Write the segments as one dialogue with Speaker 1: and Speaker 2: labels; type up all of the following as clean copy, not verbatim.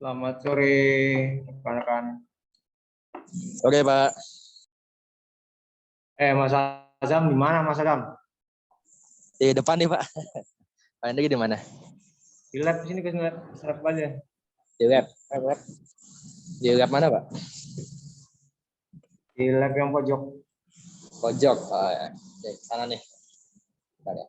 Speaker 1: Selamat sore, rekan-rekan.
Speaker 2: Oke, Pak.
Speaker 1: Mas Azam, di mana Mas Azam?
Speaker 2: Di depan nih, Pak. Pak Hendrik di mana?
Speaker 1: Di lab sini ke serap aja.
Speaker 2: Di lab. Di lab mana, Pak?
Speaker 1: Di lab yang pojok.
Speaker 2: Pojok. Oh, ya. Oke, sana nih. Bentar ya.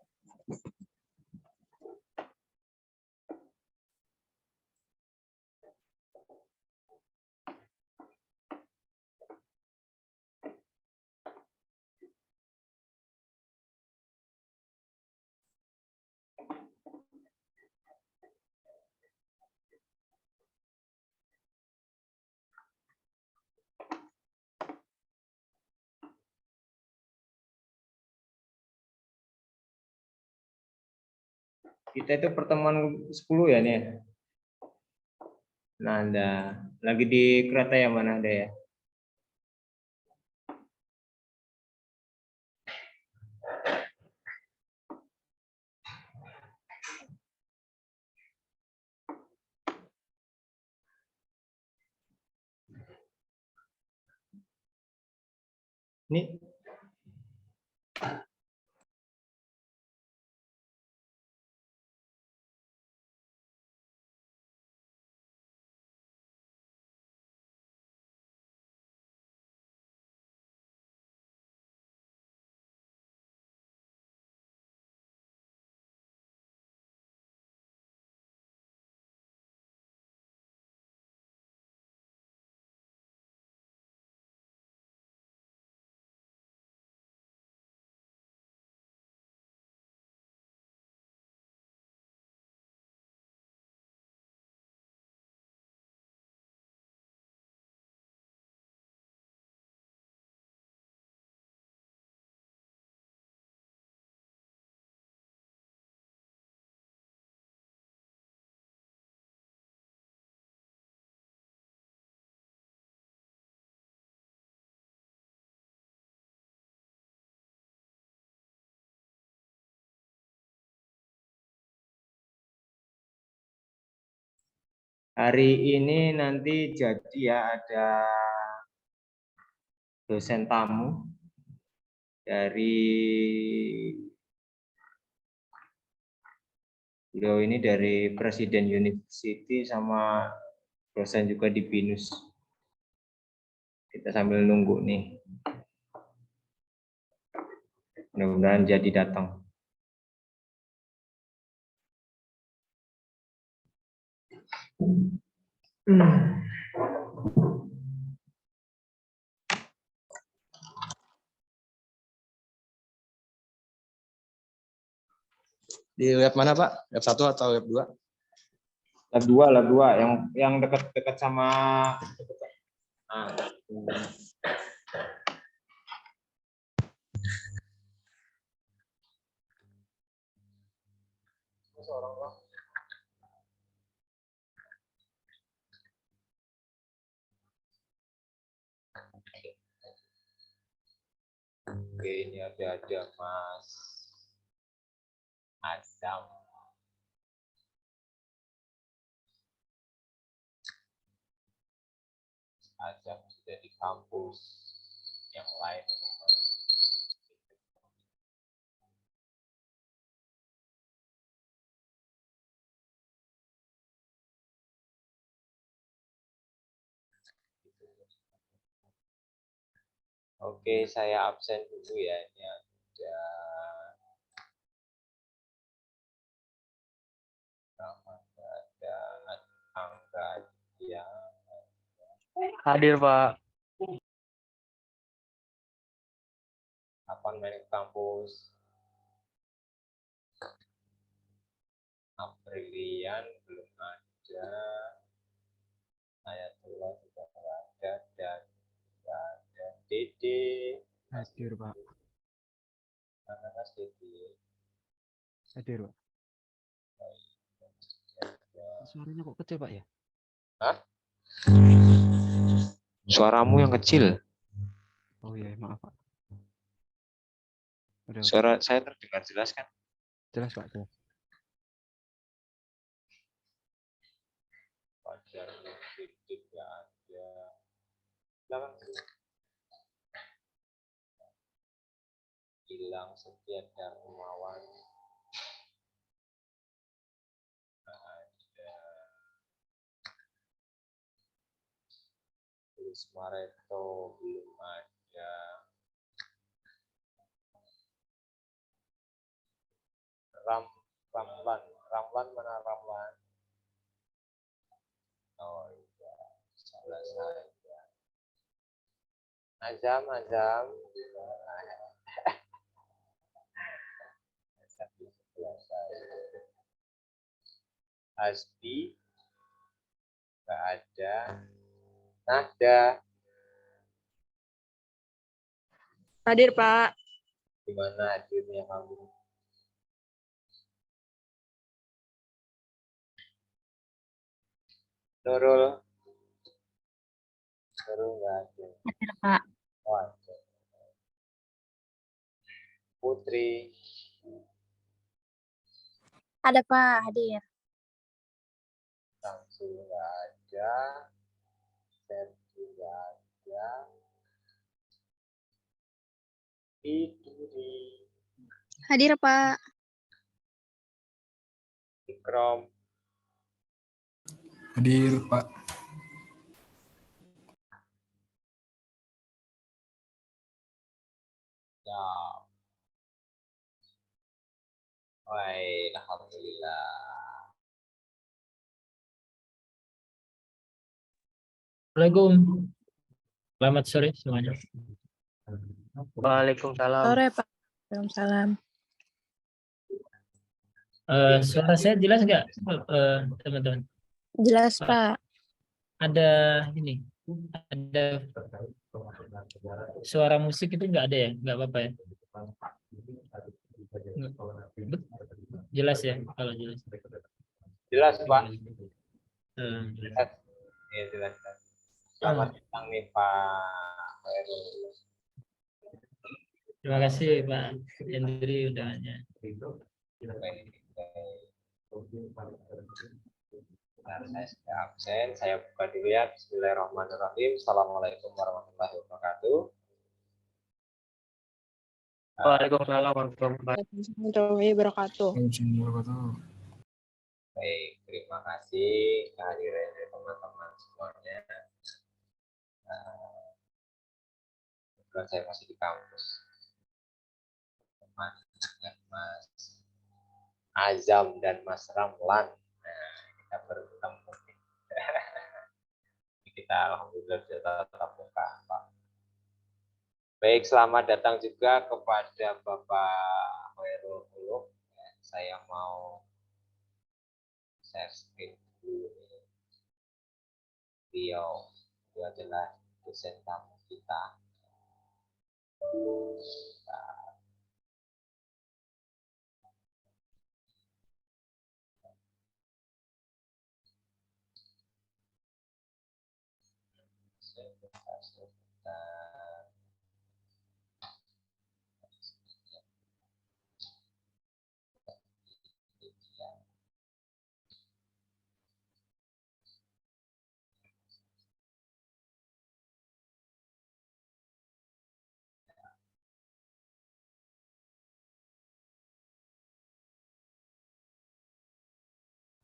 Speaker 1: Kita itu pertemuan 10 ya nih. Nah, Anda lagi di kereta ya mana ada ya? Nih. Hari ini nanti jadi ya ada dosen tamu dari beliau ini dari Presiden University sama dosen juga di BINUS. Kita sambil nunggu nih. Mudah-mudahan jadi datang.
Speaker 2: Di lab mana, Pak? Lab 1 atau lab 2?
Speaker 1: Lab 2 yang dekat-dekat sama Oke, ini ada Mas Azam. Azam sudah di kampus yang lain. Oke, saya absen dulu ya. Ini ada Angga yang
Speaker 3: Hadir, Pak.
Speaker 1: kapan main ke kampus. Aprilian belum ada. Saya telah sudah ada dan ada Dede.
Speaker 3: Hadir, Pak.
Speaker 1: Mana Mas Dede?
Speaker 3: Hadir, Pak. Suaranya kok kecil, Pak ya?
Speaker 1: Hah? Suaramu yang kecil.
Speaker 3: Oh iya, maaf, Pak. Udah.
Speaker 1: Suara saya terdengar jelas kan?
Speaker 3: Jelas, Pak. Jelas.
Speaker 1: Wajar. Sidik nggak ada. Belakang Gilang Setia Darmawan nggak ada. Luis Mareto belum ada. Ramlan mana Ramlan? Oh iya, salah saya. Azam. Azam di sebelah saya. Asbi nggak ada. Nahda
Speaker 4: Hadir, Pak.
Speaker 1: gimana hadirnya kamu? Nurul nggak ada.
Speaker 4: Hadir, Pak.
Speaker 1: Oh, ada. Putri
Speaker 4: Ada, Pak. Hadir.
Speaker 1: Samsul nggak ada. Sergi nggak ada. Iduri
Speaker 4: Hadir, Pak.
Speaker 1: Ikrom
Speaker 5: Hadir, Pak.
Speaker 1: ya. Baik, alhamdulillah.
Speaker 6: Assalamualaikum. Selamat sore semuanya.
Speaker 1: Waalaikumsalam.
Speaker 4: Sore, Pak. Waalaikumsalam.
Speaker 6: Suara saya jelas nggak, teman-teman?
Speaker 4: Jelas, Pak.
Speaker 6: Ada ini, ada suara musik itu nggak ada ya? Nggak apa-apa ya? Jelas ya, kalau jelas.
Speaker 1: Jelas, Pak.
Speaker 6: Jelas.
Speaker 1: Ya, jelas. Selamat datang nih, Pak Heru.
Speaker 6: Terima kasih Pak Hendri undangannya.
Speaker 1: Nah, saya sudah absen. Saya buka dulu ya. Bismillahirrahmanirrahim. Assalamualaikum warahmatullahi wabarakatuh.
Speaker 7: Waalaikumsalam warahmatullahi wabarakatuh.
Speaker 1: Baik, terima kasih kehadiran dari teman-teman semuanya. Kebetulan saya masih di kampus. Teman dengan Mas Azam dan Mas Ramlan. Nah, kita bertemu. Kita alhamdulillah bisa tatap muka, Pak. Baik, selamat datang juga kepada Bapak Hoerul Ulum. Saya mau share screen dulu. Beliau itu adalah dosen tamu kita.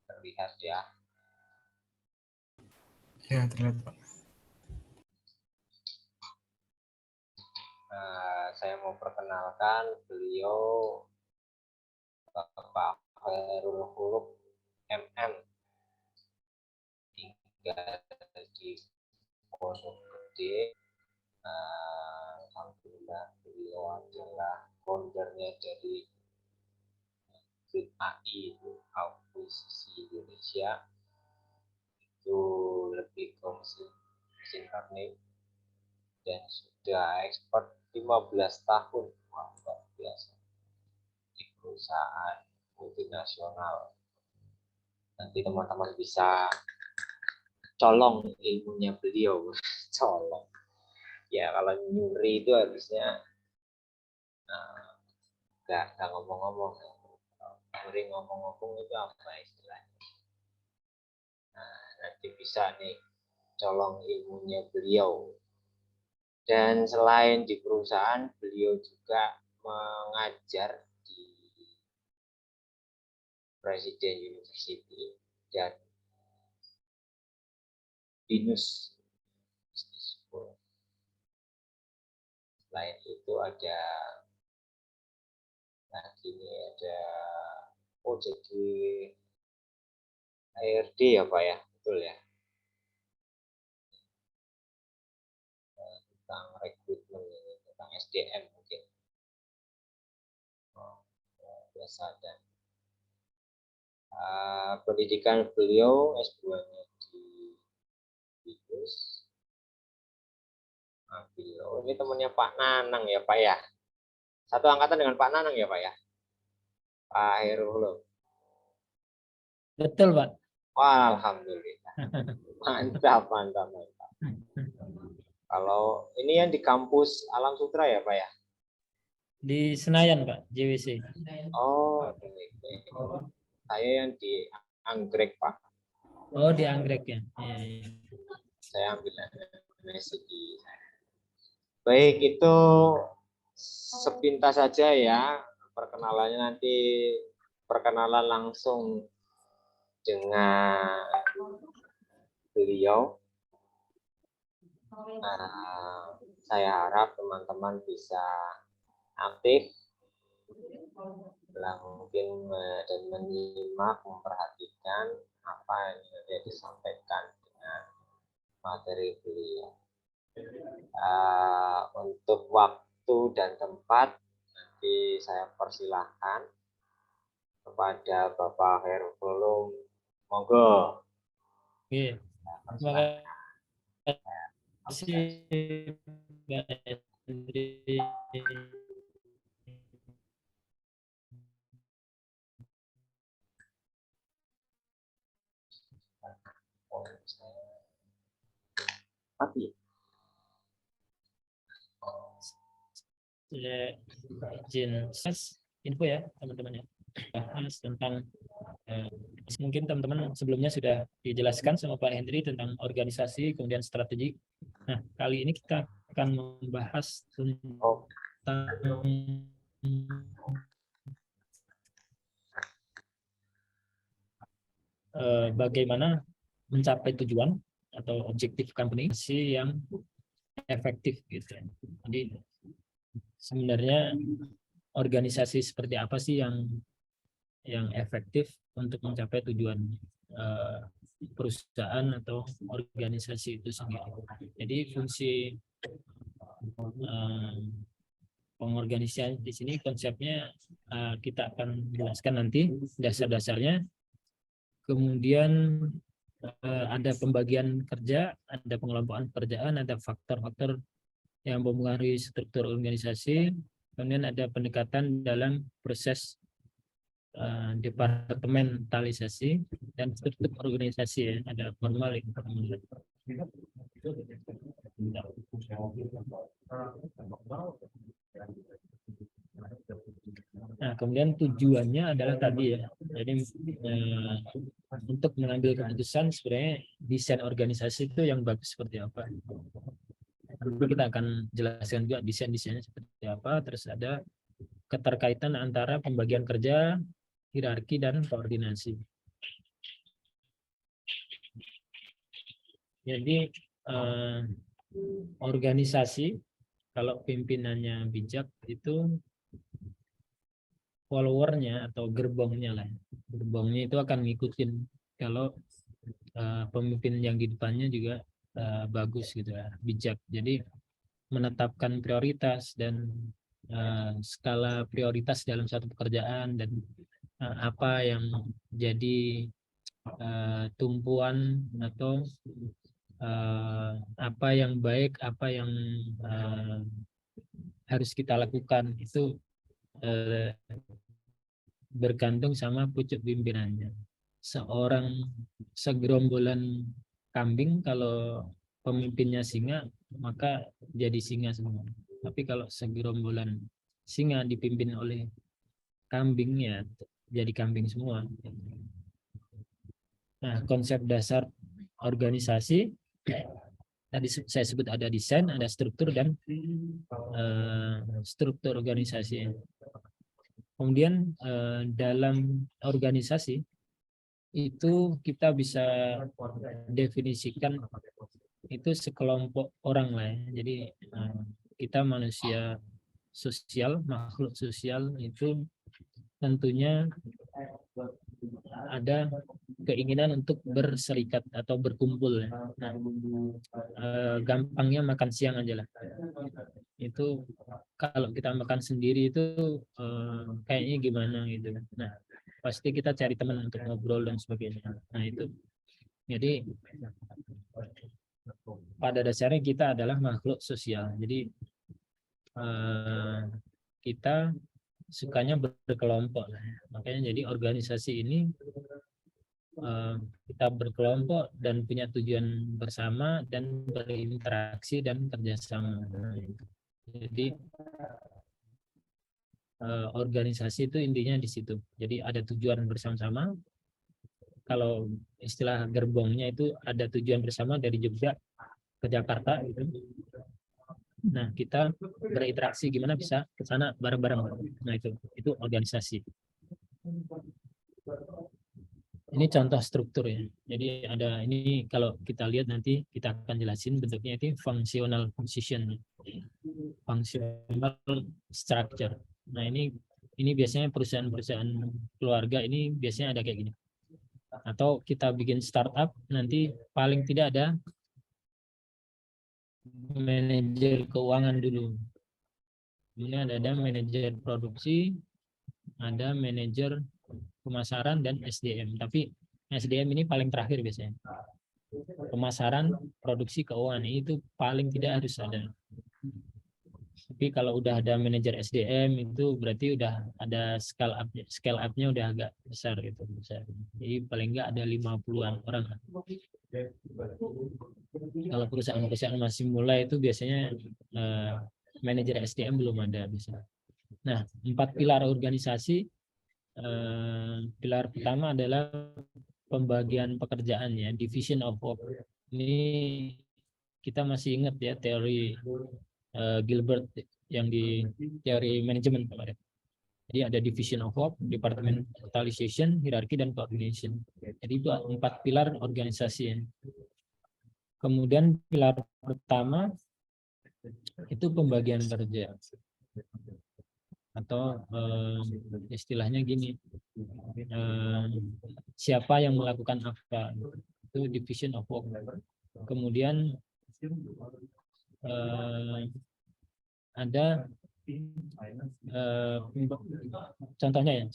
Speaker 1: Terlihat ya.
Speaker 5: Ya, terlihat, Pak.
Speaker 1: Saya mau perkenalkan beliau Bapak Hoerul Ulum MM, tinggal di Pondok Gede. Alhamdulillah beliau adalah foundernya dari Grid AI itu akuisisi Indonesia, itu lebih ke mesin learning dan sudah ekspor 15 tahun. Wah, luar biasa di perusahaan multinasional. Nanti teman-teman bisa colong ilmunya beliau. Colong ya, kalau nyuri itu harusnya nggak ngomong-ngomong. Nyuri ngomong-ngomong itu apa istilahnya? Nanti bisa nih colong ilmunya beliau. Dan selain di perusahaan, beliau juga mengajar di Presiden University dan BINUS Business School. Selain itu ada lagi ini ada jadi ARD ya Pak ya, betul ya, tentang rekrutmen ini, tentang SDM mungkin. Biasa dan pendidikan beliau S2-nya di BINUS. Ini temannya Pak Nanang ya Pak ya, satu angkatan dengan Pak Nanang ya Pak ya, Pak Herulo.
Speaker 6: Betul, Pak.
Speaker 1: Wah, alhamdulillah. Mantap. Kalau ini yang di kampus Alam Sutra ya Pak ya?
Speaker 6: Di Senayan, Pak, JWC.
Speaker 1: Oh, saya yang di Anggrek Pak.
Speaker 6: Oh, di Anggrek ya. Iya.
Speaker 1: Saya ambil MSc. Baik, itu sepintas saja ya perkenalannya, nanti perkenalan langsung dengan beliau. Saya harap teman-teman bisa aktif mungkin dan menyimak, memperhatikan apa yang sudah disampaikan dengan materi beliau. Untuk waktu dan tempat nanti saya persilahkan kepada Bapak Herfulum. Monggo.
Speaker 6: Oke. Terima kasih, Pak Hendri. Saya izin info ya teman-teman ya, bahas tentang mungkin teman-teman sebelumnya sudah dijelaskan sama Pak Hendri tentang organisasi kemudian strategi. Nah, kali ini kita akan membahas tentang bagaimana mencapai tujuan atau objektif company yang efektif gitu. Jadi sebenarnya organisasi seperti apa sih yang efektif untuk mencapai tujuan perusahaan atau organisasi itu sendiri. Jadi fungsi pengorganisasian di sini konsepnya kita akan jelaskan nanti dasar-dasarnya. Kemudian ada pembagian kerja, ada pengelompokan pekerjaan, ada faktor-faktor yang mempengaruhi struktur organisasi, kemudian ada pendekatan dalam proses departementalisasi dan struktur organisasi ya, ada formal informal. Nah, kemudian tujuannya adalah tadi ya, jadi untuk mengambil keputusan sebenarnya desain organisasi itu yang bagus seperti apa. Nanti kita akan jelaskan juga desain-desainnya seperti apa, terus ada keterkaitan antara pembagian kerja, hierarki, dan koordinasi. Jadi organisasi kalau pimpinannya bijak itu followernya atau gerbongnya lah. Gerbongnya itu akan ngikutin kalau pemimpin yang di depannya juga bagus gitu ya, bijak. Jadi menetapkan prioritas dan skala prioritas dalam satu pekerjaan dan apa yang jadi tumpuan atau apa yang baik, apa yang harus kita lakukan itu bergantung sama pucuk pimpinannya. Segerombolan kambing kalau pemimpinnya singa maka jadi singa semua. Tapi kalau segerombolan singa dipimpin oleh kambing ya jadi kambing semua. Nah, konsep dasar organisasi tadi saya sebut ada desain, ada struktur dan struktur organisasi. Kemudian dalam organisasi itu kita bisa definisikan itu sekelompok orang lah ya. Jadi kita manusia sosial, makhluk sosial itu tentunya ada keinginan untuk berserikat atau berkumpul ya. Nah, gampangnya makan siang aja lah. Itu kalau kita makan sendiri itu kayaknya gimana gitu. Nah, pasti kita cari teman untuk ngobrol dan sebagainya. Nah, itu. Jadi pada dasarnya kita adalah makhluk sosial. Jadi kita sukanya berkelompok. Makanya jadi organisasi ini kita berkelompok dan punya tujuan bersama dan berinteraksi dan kerjasama. Jadi organisasi itu intinya di situ. Jadi ada tujuan bersama-sama. Kalau istilah gerbongnya itu ada tujuan bersama dari Jogja ke Jakarta gitu. Nah, kita berinteraksi gimana bisa ke sana bareng-bareng. Nah, itu organisasi. Ini contoh struktur ya. Jadi ada ini kalau kita lihat nanti kita akan jelasin bentuknya itu functional position, functional structure. Nah, ini biasanya perusahaan-perusahaan keluarga ini biasanya ada kayak gini. Atau kita bikin startup nanti paling tidak ada manajer keuangan dulu. Kemudian ada manajer produksi, ada manajer pemasaran dan SDM. Tapi SDM ini paling terakhir biasanya. Pemasaran, produksi, keuangan itu paling tidak harus ada. Tapi kalau udah ada manajer SDM itu berarti udah ada scale up-nya udah agak besar gitu. Jadi paling enggak ada 50-an orang. Kalau perusahaan-perusahaan masih mulai itu biasanya manajer SDM belum ada bisa. Nah, 4 pilar organisasi. Pilar pertama adalah pembagian pekerjaan ya, division of work. Ini kita masih ingat ya teori Gilbert yang di teori manajemen kemarin. Jadi ada division of work, departmentalization, hierarchy dan coordination. Jadi itu 4 pilar organisasi ya. Kemudian pilar pertama itu pembagian kerja. Atau istilahnya gini, siapa yang melakukan apa, itu division of work. Kemudian ada contohnya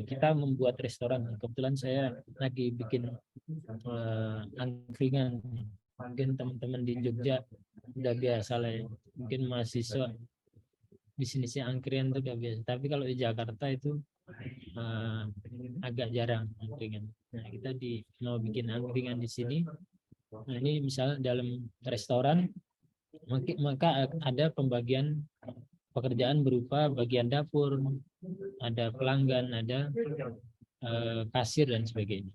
Speaker 6: kita membuat restoran. Kebetulan saya lagi bikin angkringan. Mungkin teman-teman di Jogja udah biasa lah ya. Mungkin mahasiswa bisnisnya angkringan itu udah biasa. Tapi kalau di Jakarta itu agak jarang angkringan. Nah, kita mau bikin angkringan di sini. Nah, ini misal dalam restoran, maka ada pembagian pekerjaan berupa bagian dapur, ada pelanggan, ada kasir dan sebagainya.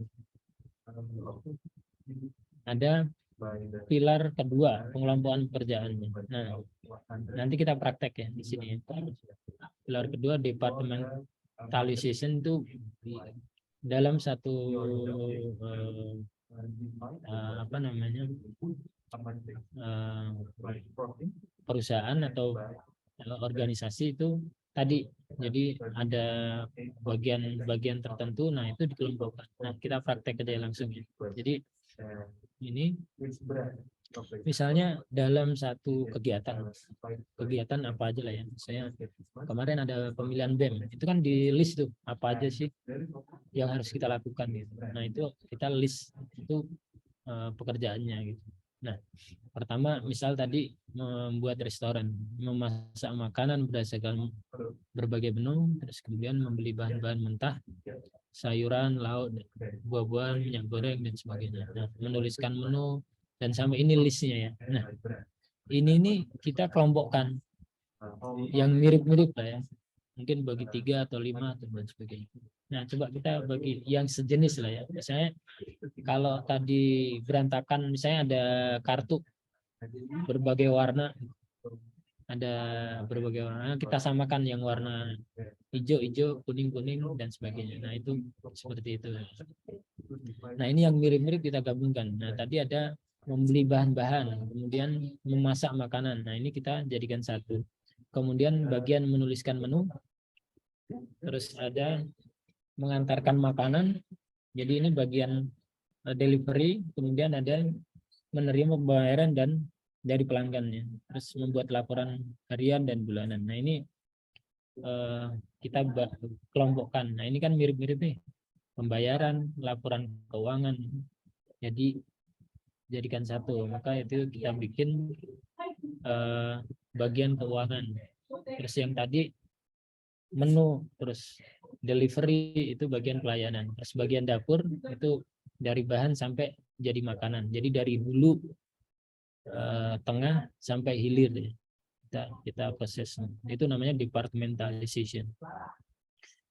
Speaker 6: Ada pilar kedua, pengelompokan pekerjaannya. Nah, nanti kita praktek ya di sini. Pilar kedua, departmentalization itu dalam satu perusahaan atau organisasi itu tadi. Jadi ada bagian tertentu, nah itu dikelompokkan. Nah, kita praktek aja langsung ya. Jadi ini misalnya dalam satu kegiatan apa aja lah ya. Misalnya kemarin ada pemilihan BEM, itu kan di list tuh apa aja sih yang harus kita lakukan gitu. Nah, itu kita list itu pekerjaannya gitu. Nah, pertama misal tadi membuat restoran, memasak makanan berdasarkan berbagai menu, terus kemudian membeli bahan-bahan mentah, sayuran, lauk, buah-buahan, minyak goreng dan sebagainya. Nah, menuliskan menu dan sampai ini listnya ya. Nah, ini nih kita kelompokkan yang mirip-mirip lah ya. mungkin bagi 3 atau 5 atau dan sebagainya. Nah, coba kita bagi yang sejenis lah ya. Misalnya kalau tadi berantakan, misalnya ada kartu berbagai warna, ada berbagai warna, kita samakan yang warna hijau, kuning, dan sebagainya. Nah, itu seperti itu. Nah, ini yang mirip-mirip kita gabungkan. Nah, tadi ada membeli bahan-bahan, kemudian memasak makanan. Nah, ini kita jadikan satu. Kemudian bagian menuliskan menu, terus ada mengantarkan makanan. Jadi ini bagian delivery, kemudian ada menerima pembayaran dan dari pelanggannya, terus membuat laporan harian dan bulanan. Nah, ini kita kelompokkan. Nah, ini kan mirip-mirip nih, pembayaran, laporan keuangan. Jadi jadikan satu, maka itu kita bikin bagian keuangan. Terus yang tadi menu, terus delivery itu bagian pelayanan, terus bagian dapur itu dari bahan sampai jadi makanan. Jadi dari hulu, tengah sampai hilir kita proses. Itu namanya departmentalization.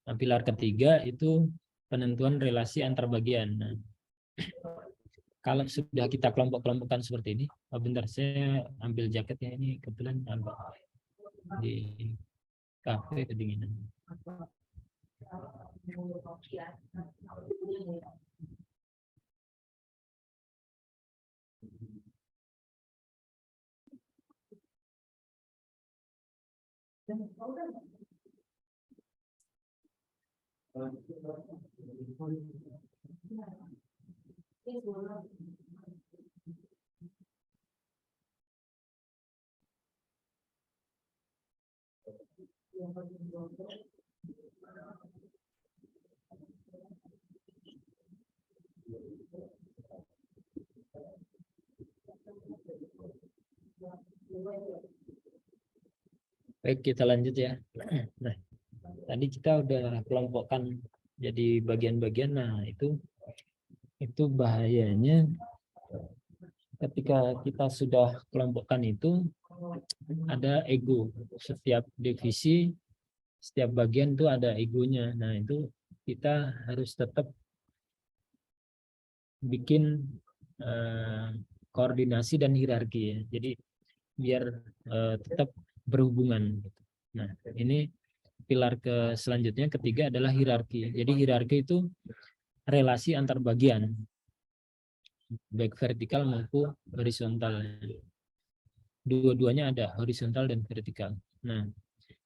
Speaker 6: Nah, pilar ketiga itu penentuan relasi antar bagian. Nah, kalau sudah kita kelompok-kelompokkan seperti ini, bentar saya ambil jaketnya, ini kebetulan di kafe kedinginan. Baik, kita lanjut ya. Nah, tadi kita udah kelompokkan jadi bagian-bagian. Nah, itu bahayanya ketika kita sudah kelompokkan itu ada ego. Setiap divisi, setiap bagian itu ada egonya. Nah, itu kita harus tetap bikin koordinasi dan hierarki ya. Jadi biar tetap berhubungan. Nah, ini pilar selanjutnya ketiga adalah hierarki. Jadi hierarki itu relasi antar bagian, baik vertikal maupun horizontal. Dua-duanya ada, horizontal dan vertikal. Nah,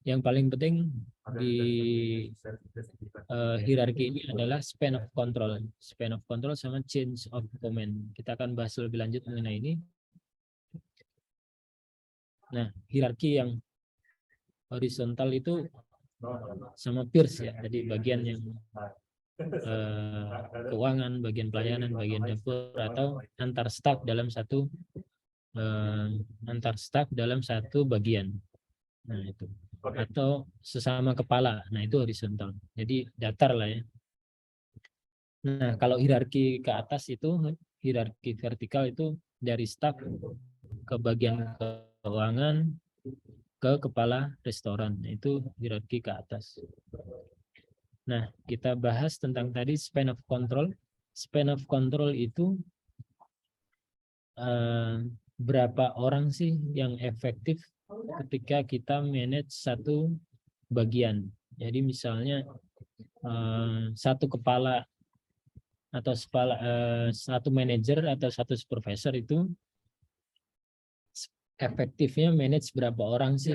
Speaker 6: yang paling penting di hierarki ini adalah span of control. Span of control sama change of command. Kita akan bahas lebih lanjut mengenai ini. Nah, hierarki yang horizontal itu sama peers ya. Jadi bagian yang keuangan, bagian pelayanan, bagian dapur, atau antar staf dalam satu bagian. Nah, itu. Atau sesama kepala. Nah, itu horizontal. Jadi datar lah ya. Nah, kalau hierarki ke atas itu, hierarki vertikal itu dari staf ke bagian keuangan ke kepala restoran. Nah, itu hierarki ke atas. Nah, kita bahas tentang tadi span of control. Span of control itu berapa orang sih yang efektif ketika kita manage satu bagian. Jadi misalnya satu kepala atau satu manajer atau satu supervisor itu efektifnya manage berapa orang sih?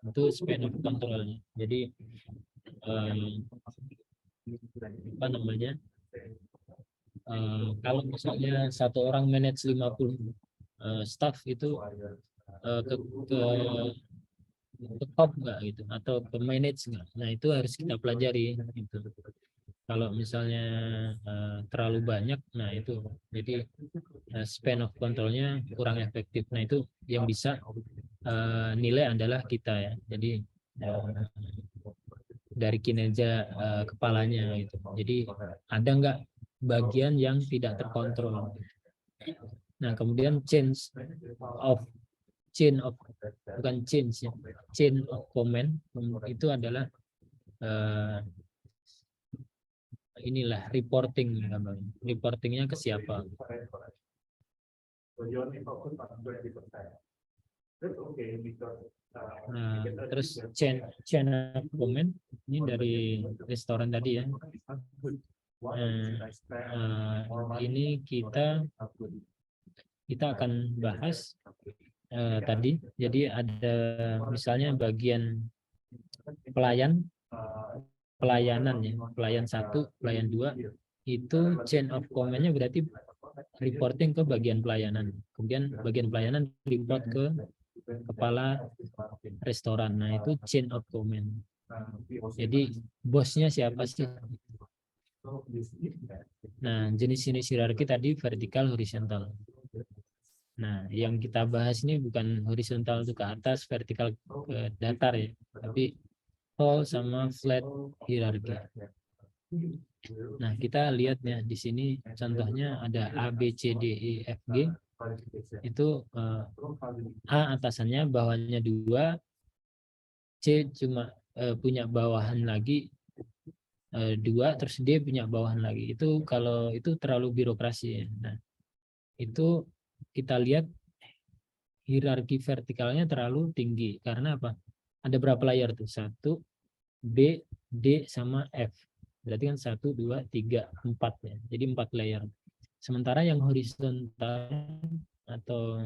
Speaker 6: Itu span of control. Jadi apa namanya? Kalau misalnya satu orang manage 50 staff itu ke top nggak gitu, atau ke manage nggak? Nah, itu harus kita pelajari gitu. Kalau misalnya terlalu banyak, nah itu jadi span of controlnya kurang efektif. Nah, itu yang bisa nilai adalah kita ya. Jadi dari kinerja kepalanya gitu. Jadi ada nggak bagian yang tidak terkontrol. Nah, kemudian change of chain of, bukan change ya, chain of command itu adalah inilah reporting, reportingnya ke siapa. Nah, terus chain of command ini dari restoran tadi ya. Ini kita akan bahas tadi. Jadi ada misalnya bagian pelayanan ya, pelayan 1, pelayan 2 itu chain of command-nya berarti reporting ke bagian pelayanan. Kemudian bagian pelayanan report ke kepala restoran. Nah, itu chain of command. Jadi bosnya siapa sih? Nah, jenis-jenis hierarki tadi vertikal, horizontal. Nah, yang kita bahas ini bukan horizontal itu ke atas, vertikal ke datar ya, tapi tall sama flat hierarki. Nah, kita lihat ya di sini contohnya ada A, B, C, D, E, F, G. Itu A atasannya, bawahnya 2, C cuma punya bawahan lagi 2, terus D punya bawahan lagi. Itu kalau itu terlalu birokrasi ya. Nah, itu kita lihat hierarki vertikalnya terlalu tinggi. Karena apa? Ada berapa layer tuh? 1, B, D, sama F. Berarti kan 1, 2, 3, 4 ya. Jadi 4 layer. Sementara yang horizontal atau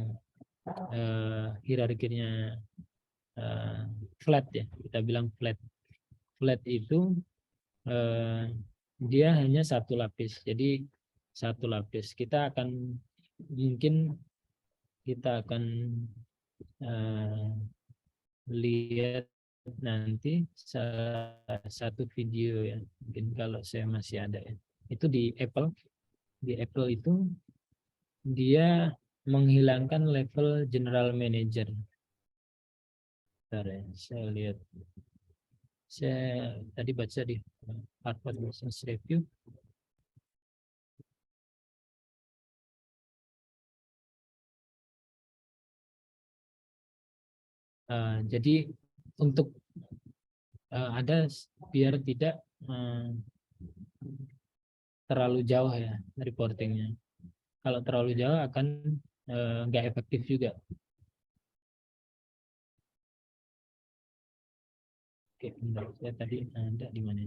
Speaker 6: hierarkinya flat ya, kita bilang flat. Flat itu dia hanya 1 lapis. Jadi 1 lapis. Kita akan lihat nanti satu video ya, mungkin kalau saya masih ada ya. Itu di Apple. Di Apple itu dia menghilangkan level general manager. Bentar ya, saya lihat. Saya tadi baca di Harvard Business Review. Jadi untuk ada biar tidak terlalu jauh ya reportingnya. Kalau terlalu jauh akan nggak efektif juga. Oke, bentar, saya tadi ada di mana?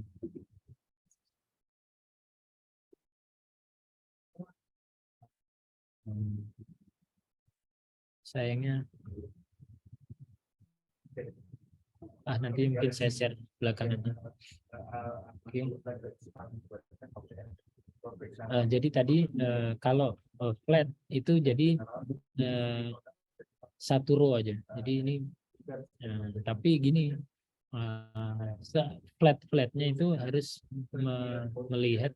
Speaker 6: Sayangnya nanti mungkin saya share belakangan. Oke. Jadi tadi kalau flat itu jadi 1 row aja. Jadi ini tapi gini, flat-flatnya itu harus melihat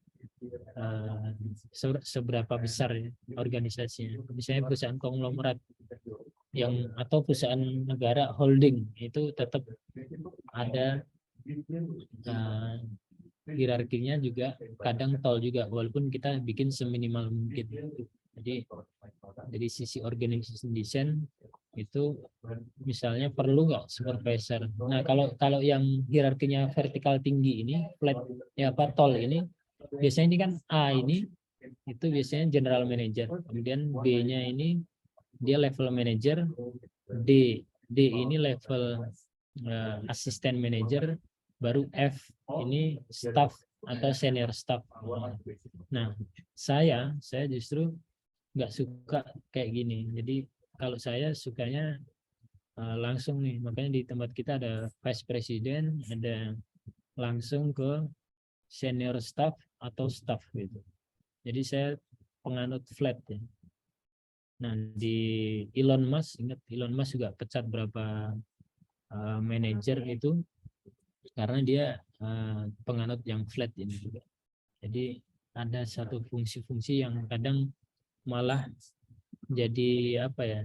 Speaker 6: seberapa besar ya, organisasinya. Misalnya perusahaan konglomerat atau perusahaan negara holding itu tetap ada hierarkinya juga kadang tall juga, walaupun kita bikin seminimal mungkin. Jadi dari sisi organisasi desain itu misalnya perlu nggak supervisor. Nah, kalau yang hierarkinya vertikal tinggi ini, flat ya apa tall ini, biasanya ini kan A ini itu biasanya general manager, kemudian B-nya ini dia level manager, D ini level assistant manager, baru F ini staff atau senior staff. Nah, saya justru nggak suka kayak gini. Jadi kalau saya sukanya langsung nih, makanya di tempat kita ada vice president, ada langsung ke senior staff atau staff gitu. Jadi saya penganut flat ya. Nah, di Elon Musk, ingat Elon Musk juga pecat berapa manajer itu karena dia penganut yang flat ini juga. Jadi ada satu fungsi-fungsi yang kadang malah jadi apa ya,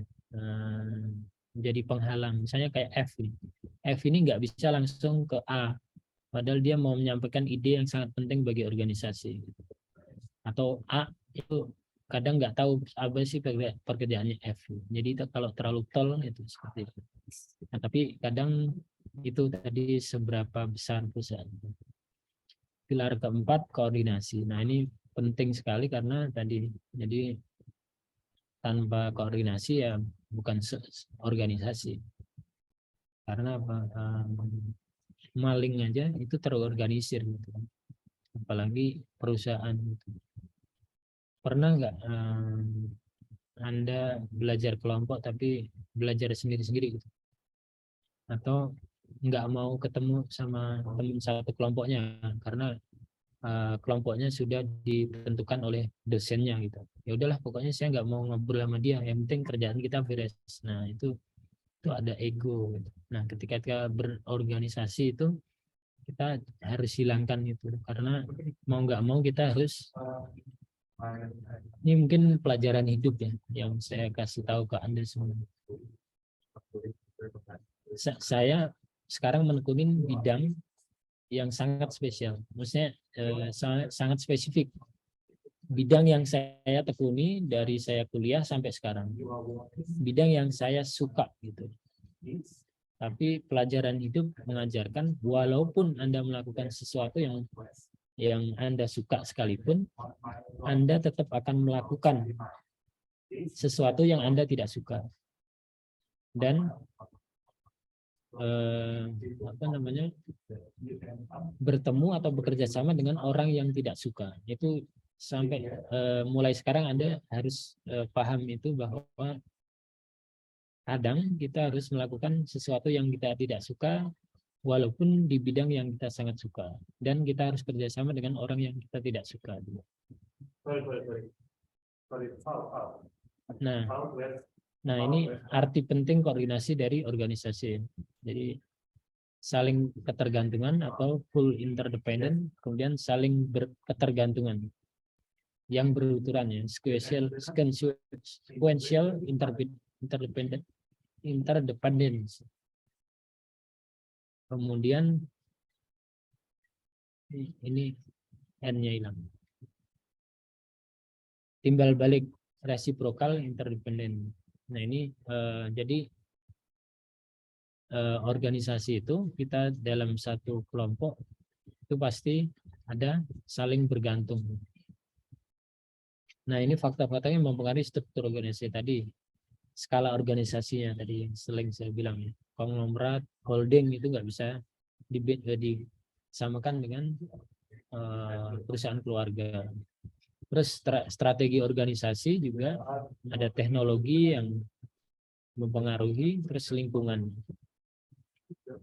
Speaker 6: jadi penghalang. Misalnya kayak F ini. F ini nggak bisa langsung ke A, padahal dia mau menyampaikan ide yang sangat penting bagi organisasi. Atau A itu kadang nggak tahu apa sih pekerjaannya F. Jadi kalau terlalu tol itu seperti itu. Nah, tapi kadang itu tadi seberapa besar perusahaan. Pilar keempat, koordinasi. Nah, ini penting sekali karena tadi jadi tanpa koordinasi ya bukan organisasi. Karena apa? Maling aja itu terorganisir gitu. Apalagi perusahaan gitu. Pernah nggak Anda belajar kelompok tapi belajar sendiri-sendiri gitu? Atau nggak mau ketemu sama teman satu kelompoknya karena kelompoknya sudah ditentukan oleh dosennya gitu. Ya udahlah pokoknya saya nggak mau ngobrol sama dia, yang penting kerjaan kita beres. Nah itu ada ego gitu. Nah ketika kita berorganisasi itu kita harus hilangkan itu karena mau nggak mau kita harus, ini mungkin pelajaran hidup ya yang saya kasih tahu ke Anda semua. Saya sekarang menekunin bidang yang sangat spesial, maksudnya sangat spesifik. Bidang yang saya tekuni dari saya kuliah sampai sekarang, bidang yang saya suka gitu. Tapi pelajaran hidup mengajarkan walaupun Anda melakukan sesuatu yang Anda suka sekalipun, Anda tetap akan melakukan sesuatu yang Anda tidak suka. Dan bertemu atau bekerja sama dengan orang yang tidak suka. Itu sampai mulai sekarang Anda harus paham itu, bahwa kadang kita harus melakukan sesuatu yang kita tidak suka walaupun di bidang yang kita sangat suka, dan kita harus kerjasama dengan orang yang kita tidak suka. Nah ini arti penting koordinasi dari organisasi. Jadi saling ketergantungan atau full interdependent, kemudian saling berketergantungan yang beruturan ya, sequential interdependence. Kemudian ini N-nya hilang. Timbal balik reciprocal interdependent. Nah ini jadi organisasi itu kita dalam satu kelompok itu pasti ada saling bergantung. Nah ini fakta-faktanya mempengaruhi struktur organisasi tadi, skala organisasinya tadi yang sering saya bilang ya, konglomerat, holding itu nggak bisa disamakan dengan perusahaan keluarga. Terus strategi organisasi juga ada teknologi yang mempengaruhi, terus lingkungan.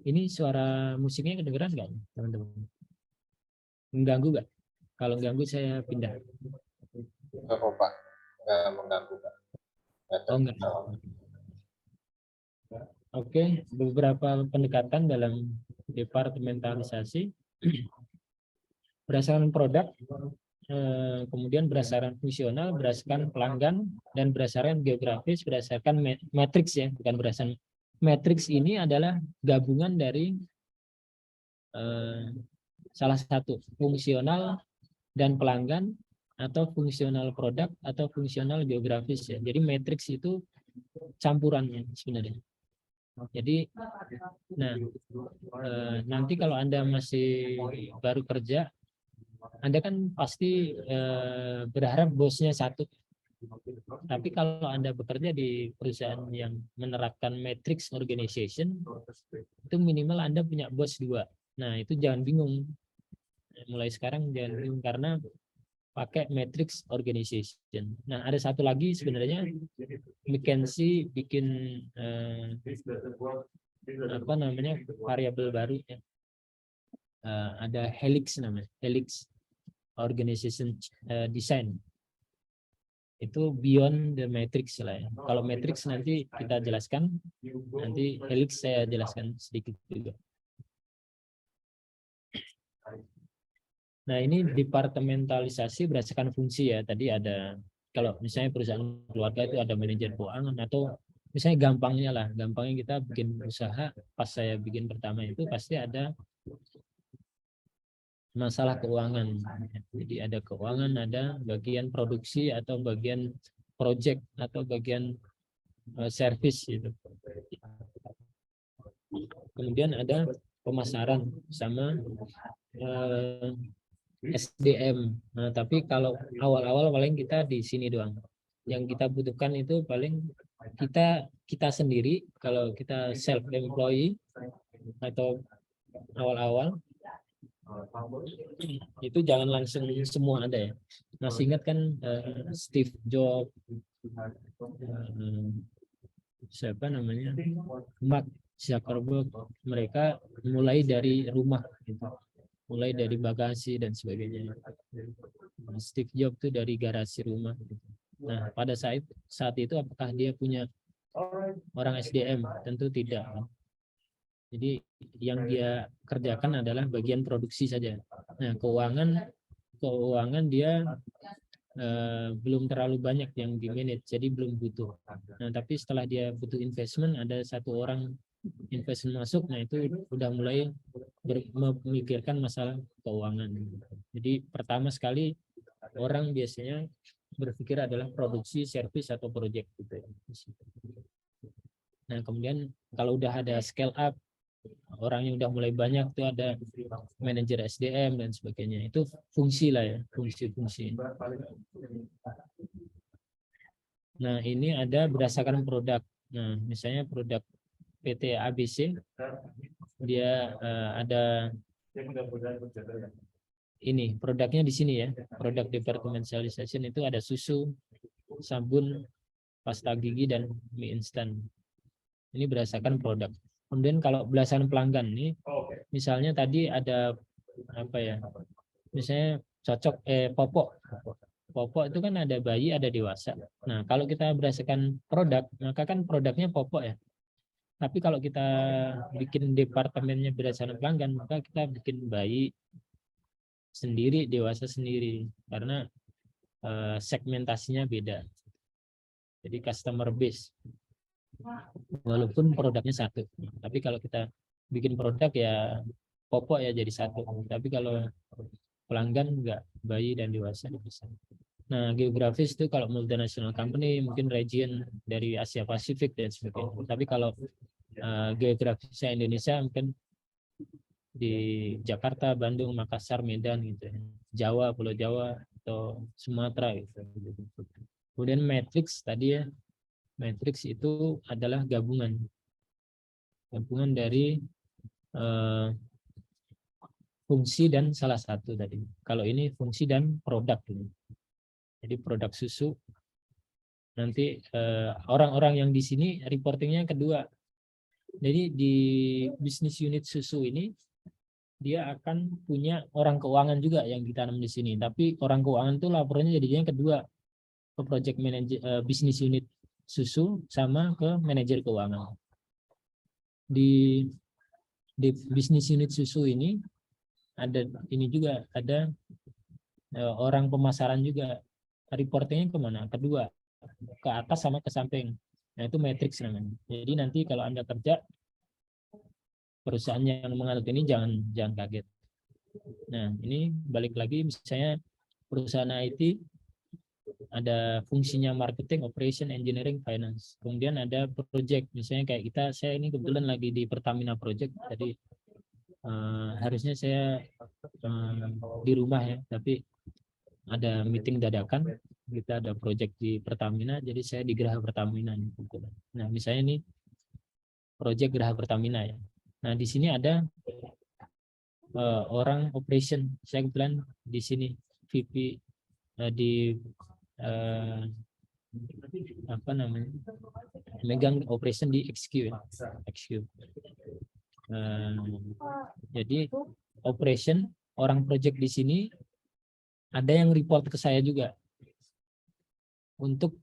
Speaker 6: Ini suara musiknya kedengeran nggak, teman-teman? Mengganggu nggak? Kalau mengganggu saya pindah.
Speaker 2: Enggak kok Pak, enggak mengganggu Pak.
Speaker 6: Oh enggak. Oke, beberapa pendekatan dalam departementalisasi berdasarkan produk, kemudian berdasarkan fungsional, berdasarkan pelanggan, dan berdasarkan geografis, berdasarkan matriks ya, bukan berdasarkan matriks. Ini adalah gabungan dari salah satu fungsional dan pelanggan, atau fungsional produk, atau fungsional geografis ya. Jadi matriks itu campurannya sebenarnya. Jadi nanti kalau Anda masih baru kerja, Anda kan pasti berharap bosnya satu. Tapi kalau Anda bekerja di perusahaan yang menerapkan matrix organization, itu minimal Anda punya bos 2. Nah itu jangan bingung. Mulai sekarang jangan bingung karena pakai matrix organization. Nah ada satu lagi sebenarnya, McKinsey bikin variabel baru ya. Ada helix namanya, helix organization design. Itu beyond the matrix lah ya. Kalau matrix nanti kita jelaskan, nanti helix saya jelaskan sedikit juga. Nah ini departementalisasi berdasarkan fungsi ya. Tadi ada, kalau misalnya perusahaan keluarga itu ada manajer keuangan, atau misalnya gampangnya kita bikin usaha. Pas saya bikin pertama itu pasti ada masalah keuangan. Jadi ada keuangan, ada bagian produksi atau bagian project atau bagian service gitu. Kemudian ada pemasaran sama SDM. Nah, tapi kalau awal-awal paling kita di sini doang. Yang kita butuhkan itu paling kita sendiri. Kalau kita self employee atau awal-awal itu jangan langsung semua ada ya. Masih ingat kan Steve Jobs, siapa namanya, Mark Zuckerberg, mereka mulai dari rumah gitu. Mulai dari bagasi dan sebagainya. Steve Jobs itu dari garasi rumah gitu. Nah, pada saat itu apakah dia punya orang SDM? Tentu tidak. Jadi yang dia kerjakan adalah bagian produksi saja. Nah, keuangan dia belum terlalu banyak yang di manage, jadi belum butuh. Nah, tapi setelah dia butuh investment, ada satu orang investment masuk, nah itu udah mulai memikirkan masalah keuangan. Jadi pertama sekali orang biasanya berpikir adalah produksi, service atau project gitu. Nah, kemudian kalau udah ada scale up, orang yang udah mulai banyak tuh ada manajer SDM dan sebagainya. Itu fungsi lah ya, fungsi-fungsi. Nah, ini ada berdasarkan produk. Nah, misalnya produk PT ABC, dia ada ini produknya di sini ya. Produk departmentalization itu ada susu, sabun, pasta gigi dan mie instan. Ini berdasarkan produk. Kemudian kalau belasan pelanggan nih, misalnya tadi ada apa ya? Misalnya cocok popok itu kan ada bayi, ada dewasa. Nah, kalau kita berdasarkan produk, maka kan produknya popok ya. Tapi kalau kita bikin departemennya berdasarkan pelanggan, maka kita bikin bayi sendiri, dewasa sendiri, karena segmentasinya beda. Jadi customer base. Walaupun produknya satu, tapi kalau kita bikin produk ya popok ya jadi satu, tapi kalau pelanggan enggak, bayi dan dewasa bisa. Nah, geografis itu kalau multinational company mungkin region dari Asia Pasifik dan sebagainya. Tapi kalau geografisnya Indonesia mungkin di Jakarta, Bandung, Makassar, Medan gitu, Jawa, Pulau Jawa atau Sumatera gitu. Kemudian matrix tadi ya. Matrix itu adalah gabungan dari fungsi dan salah satu tadi. Kalau ini fungsi dan produk. Jadi produk susu. Nanti orang-orang yang di sini reportingnya kedua. Jadi di bisnis unit susu ini dia akan punya orang keuangan juga yang ditanam di sini. Tapi orang keuangan itu laporannya jadinya kedua, ke project manager bisnis unit susu sama ke manajer keuangan. Di bisnis unit susu ini ada orang pemasaran juga, reportingnya kemana? Kedua, ke atas sama ke samping. Nah, itu matrix namanya. Jadi nanti kalau Anda kerja perusahaan yang menganut ini jangan kaget. Nah, ini balik lagi misalnya perusahaan IT ada fungsinya marketing, operation, engineering, finance. Kemudian ada project, misalnya kayak saya ini kebetulan lagi di Pertamina project, jadi harusnya saya di rumah ya, tapi ada meeting dadakan, kita ada project di Pertamina, jadi saya di Geraha Pertamina. Nah, misalnya ini project Geraha Pertamina ya. Nah, di sini ada orang operation, saya kebetulan di sini VP di megang operation di XQ. Jadi operation orang project di sini ada yang report ke saya juga untuk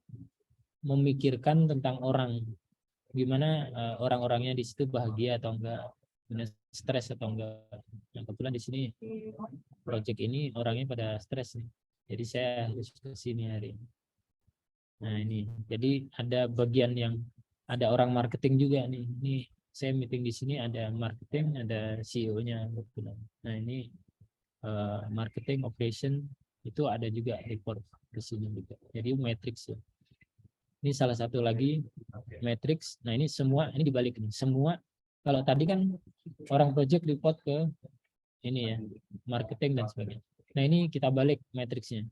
Speaker 6: memikirkan tentang orang, gimana orang-orangnya di situ bahagia atau enggak, stres atau enggak. Nah, kebetulan di sini project ini orangnya pada stres nih. Jadi saya harus ke sini hari ini. Nah, ini. Jadi ada bagian yang ada orang marketing juga nih. Ini saya meeting di sini ada marketing, ada CEO-nya. Nah, ini marketing, operation, itu ada juga report di sini juga. Jadi matrix ya. Ini salah satu lagi matrix. Nah ini semua, ini dibalik nih. Semua, kalau tadi kan orang project report ke ini ya, marketing dan sebagainya. Nah ini kita balik matriksnya.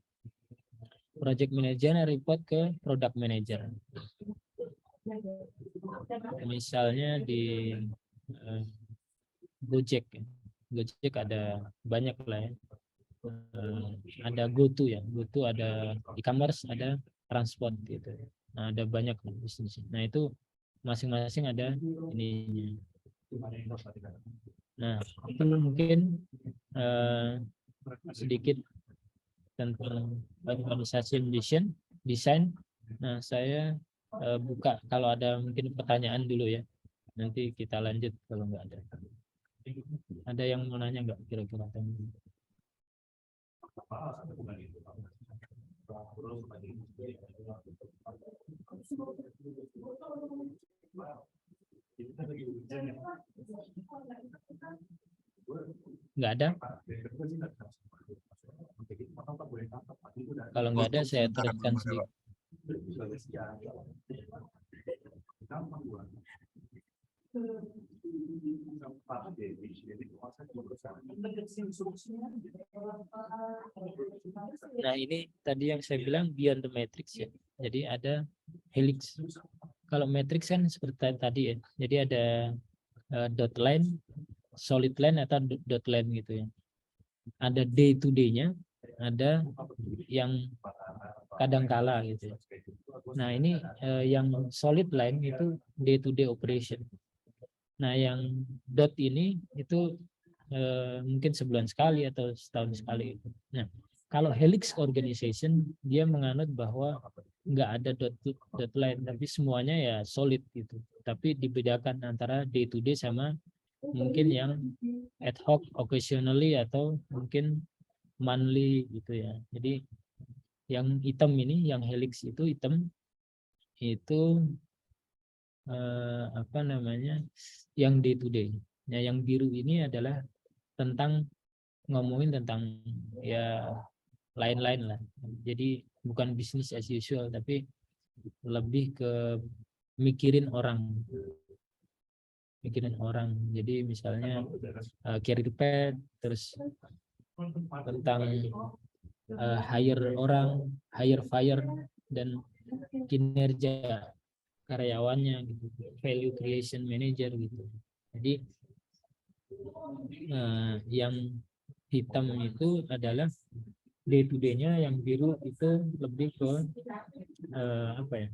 Speaker 6: Project manager report ke product manager. Misalnya di Gojek, Gojek ada banyak lah ya. Ada GoTo ya, GoTo ada e-commerce, ada transport gitu. Nah, ada banyak bisnis. Nah itu masing-masing ada ininya. Nah itu mungkin sedikit tentang organisasi desain. Nah saya buka kalau ada mungkin pertanyaan dulu ya. Nanti kita lanjut kalau nggak ada. Ada yang mau nanya nggak kira-kira? Nggak ada? Kalau nggak ada saya teruskan sedikit. Nah ini tadi yang saya bilang beyond the matrix ya. Jadi ada helix. Kalau matrix kan seperti tadi ya. Jadi ada dot line, solid line atau dot line gitu ya. Ada day to day-nya, ada yang kadang kala gitu ya. Nah ini yang solid line itu day to day operation. Nah yang dot ini itu mungkin sebulan sekali atau setahun sekali. Nah kalau helix organization dia menganut bahwa nggak ada dot line, tapi semuanya ya solid gitu. Tapi dibedakan antara day to day sama mungkin yang ad hoc, occasionally atau mungkin monthly gitu ya. Jadi yang hitam ini, yang helix itu hitam itu apa namanya, yang day to day. Nah yang biru ini adalah tentang ngomongin tentang ya lain-lain lah. Jadi bukan bisnis as usual, tapi lebih ke mikirin orang. Jadi misalnya career path, terus tentang hire orang, hire fire, dan kinerja karyawannya gitu, value creation manager gitu. Jadi yang hitam itu adalah day to day-nya, yang biru itu lebih ke apa ya?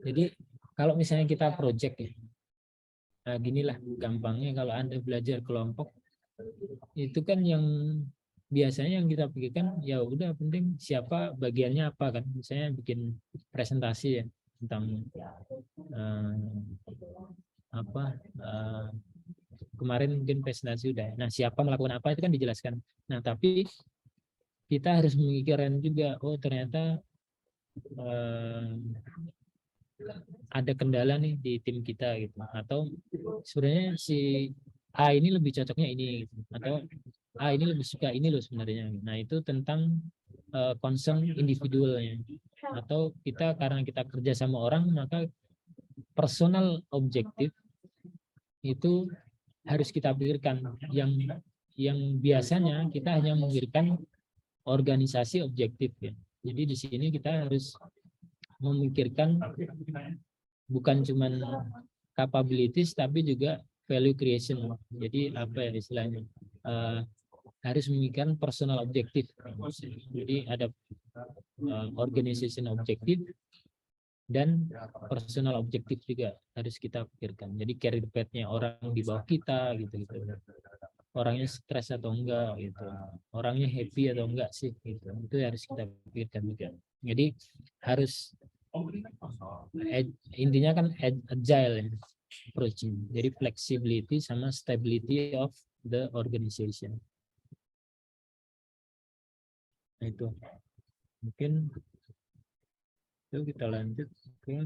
Speaker 6: Jadi kalau misalnya kita project ya, nah ginilah gampangnya, kalau Anda belajar kelompok itu kan yang biasanya yang kita pikirkan ya udah penting siapa bagiannya apa kan, misalnya bikin presentasi ya tentang kemarin mungkin presentasi udah, nah siapa melakukan apa itu kan dijelaskan. Nah tapi kita harus memikirkan juga, oh ternyata ada kendala nih di tim kita gitu, atau sebenarnya si A ini lebih cocoknya ini gitu, atau A ini lebih suka ini loh sebenarnya. Nah itu tentang concern individualnya, atau kita karena kita kerja sama orang maka personal objektif itu harus kita pikirkan. Yang biasanya kita hanya memikirkan organisasi objektif ya. Jadi di sini kita harus memikirkan bukan cuma capabilities tapi juga value creation. Jadi apa ya istilahnya, harus memikirkan personal objektif. Jadi ada organization objektif dan personal objektif juga harus kita pikirkan. Jadi career path-nya orang di bawah kita gitu. Orangnya stres atau enggak gitu. Orangnya happy atau enggak sih gitu. Itu harus kita pikirkan juga. Jadi harus intinya kan agile approaching. Jadi flexibility sama stability of the organization. Nah, itu mungkin yuk kita lanjut ke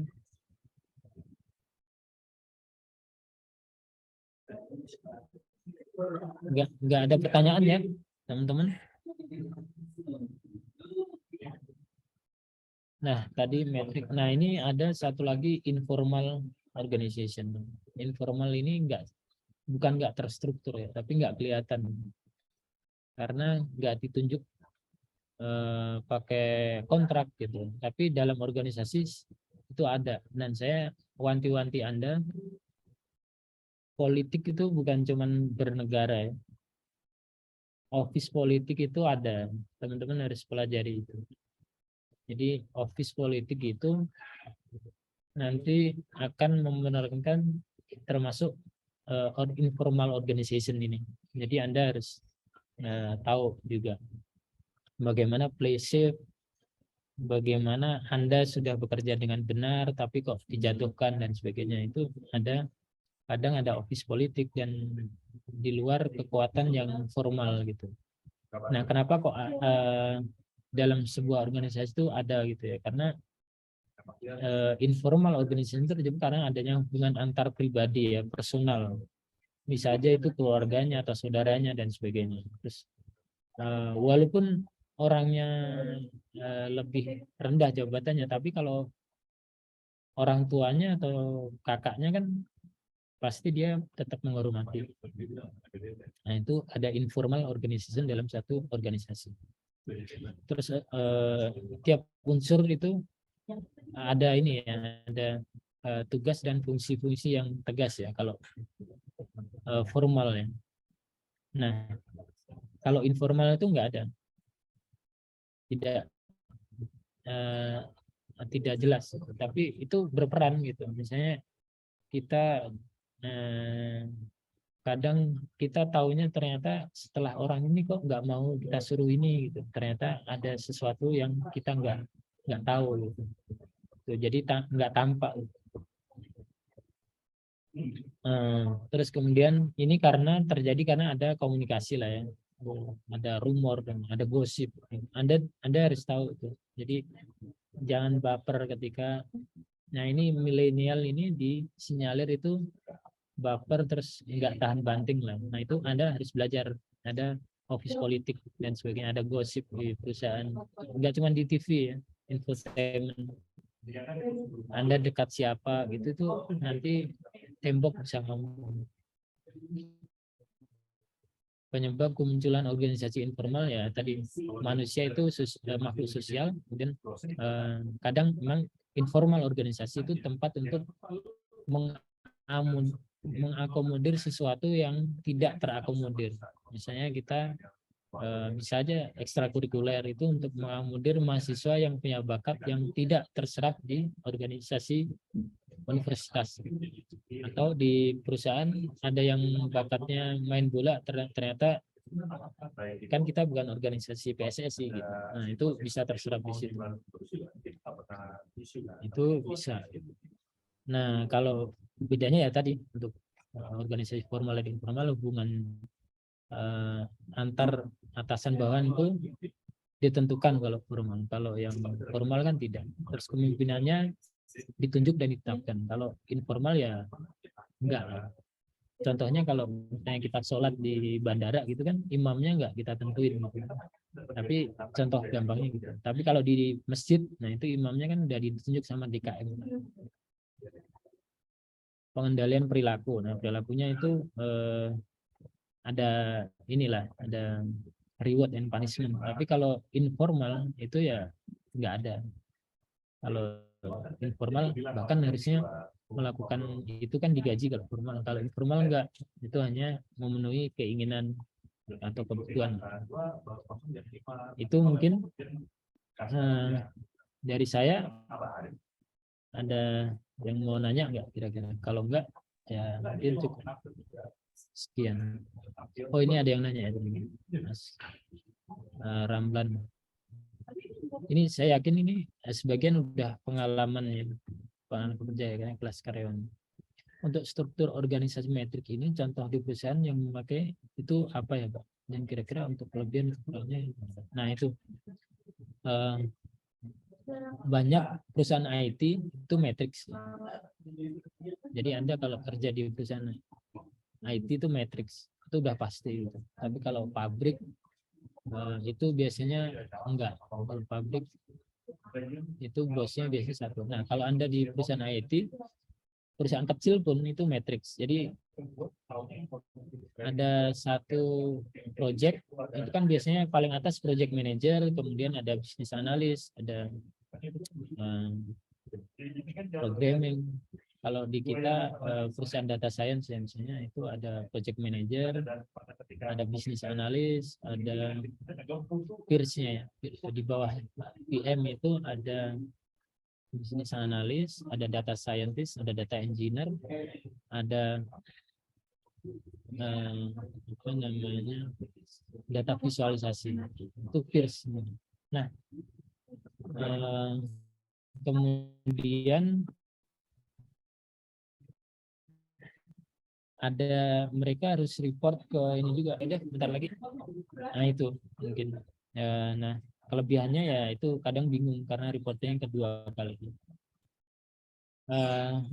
Speaker 6: nggak ada pertanyaan ya. teman-teman? Nah, tadi metrik. Nah, ini ada satu lagi informal organization. Informal ini bukan nggak terstruktur ya, tapi nggak kelihatan karena nggak ditunjuk pakai kontrak gitu. Tapi dalam organisasi itu ada. Dan saya wanti-wanti Anda, politik itu bukan cuman bernegara ya. Office politik itu ada. Teman-teman harus pelajari itu. Jadi office politik itu nanti akan menerapkan termasuk informal organization ini. Jadi Anda harus tahu juga bagaimana play safe, bagaimana Anda sudah bekerja dengan benar tapi kok dijatuhkan dan sebagainya. Itu kadang ada office politik dan di luar kekuatan yang formal gitu. Nah, kenapa kok dalam sebuah organisasi itu ada gitu ya? Karena informal organization itu terjadi karena adanya hubungan antar pribadi ya, personal. Bisa aja itu keluarganya atau saudaranya dan sebagainya. Terus walaupun orangnya lebih rendah jabatannya, tapi kalau orang tuanya atau kakaknya kan pasti dia tetap menghormati. Nah, itu ada informal organization dalam satu organisasi. Terus tiap unsur itu ada ini ya, ada tugas dan fungsi-fungsi yang tegas ya kalau formal ya. Nah, kalau informal itu enggak ada, tidak jelas, tapi itu berperan gitu. Misalnya kita kadang kita taunya ternyata setelah orang ini kok nggak mau kita suruh ini gitu, ternyata ada sesuatu yang kita nggak tahu gitu. Jadi nggak tampak. Terus kemudian ini terjadi karena ada komunikasi lah ya, ada rumor dan ada gosip. Anda harus tahu itu. Jadi jangan baper ketika, nah ini milenial ini disinyalir itu baper terus nggak tahan banting lah. Nah itu Anda harus belajar. Ada office politik dan sebagainya, ada gosip di perusahaan. Nggak cuma di TV ya, infotainment. Anda dekat siapa gitu tuh nanti tembok bisa ngomong. Penyebab kemunculan organisasi informal ya tadi, manusia itu makhluk sosial, kemudian kadang memang informal organisasi itu tempat untuk mengakomodir sesuatu yang tidak terakomodir. Misalnya kita bisa aja ekstrakurikuler itu untuk mengakomodir mahasiswa yang punya bakat yang tidak terserap di organisasi universitas, atau di perusahaan ada yang bakatnya main bola ternyata kan kita bukan organisasi PSSI gitu. Nah itu bisa terserap di situ, itu bisa. Nah kalau bedanya ya tadi untuk organisasi formal dan informal, hubungan antar atasan bawahan itu ditentukan kalau formal. Kalau yang formal kan tidak. Terus kepemimpinannya ditunjuk dan ditetapkan. Kalau informal ya enggak lah. Contohnya kalau misalnya kita sholat di bandara gitu kan, imamnya enggak kita tentuin gitu. Tapi contoh gampangnya gitu. Tapi kalau di masjid, nah itu imamnya kan udah ditunjuk sama DKM. Pengendalian perilaku. Nah perilakunya itu ada reward and punishment. Tapi kalau informal itu ya nggak ada. Kalau informal bahkan harusnya melakukan itu kan digaji kalau formal. Kalau informal enggak, itu hanya memenuhi keinginan atau kebutuhan. Itu mungkin dari saya. Ada yang mau nanya enggak kira-kira? Kalau enggak ya mungkin cukup. Sekian. Oh ini ada yang nanya ya, Mas Ramlan. Ini saya yakin ini sebagian udah pengalaman ya, pengalaman kerja ya kan, kelas karyawan. Untuk struktur organisasi metrik ini, contoh di perusahaan yang memakai itu apa ya Pak? Dan kira-kira untuk kelebihan kekurangannya. Nah itu banyak perusahaan IT itu matriks. Jadi Anda kalau kerja di perusahaan IT itu matriks, itu udah pasti gitu. Tapi kalau pabrik itu biasanya enggak. Kalau pabrik itu bosnya biasanya satu. Nah, kalau Anda di perusahaan IT, perusahaan kecil pun itu matrix. Jadi ada satu project, itu kan biasanya paling atas project manager, kemudian ada business analyst, ada programming. Kalau di kita perusahaan data science ya, misalnya itu ada project manager, ada business analyst, ada peers-nya ya. Di bawah PM itu ada business analyst, ada data scientist, ada data engineer, ada apa namanya, data visualisasi. Itu peers. Nah, kemudian ada mereka harus report ke ini juga. Udah bentar lagi. Nah itu mungkin. Nah kelebihannya ya itu kadang bingung karena reportnya yang kedua kali.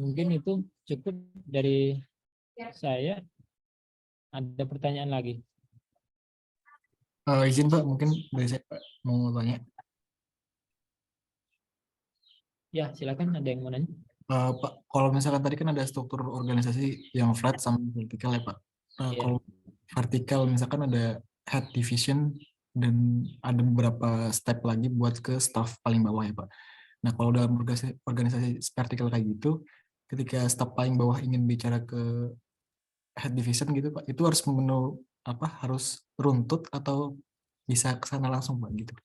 Speaker 6: Mungkin itu cukup dari saya. Ada pertanyaan lagi?
Speaker 5: Izin Pak, mungkin dari saya Pak, mau tanya.
Speaker 6: Ya silakan, ada yang mau nanya?
Speaker 5: Pak, kalau misalkan tadi kan ada struktur organisasi yang flat sama vertikal ya Pak.
Speaker 6: Iya.
Speaker 5: Kalau vertikal misalkan ada head division dan ada beberapa step lagi buat ke staff paling bawah ya Pak. Nah kalau dalam organisasi vertikal kayak gitu, ketika staff paling bawah ingin bicara ke head division gitu Pak, itu harus harus runtut atau bisa ke sana langsung Pak gitu.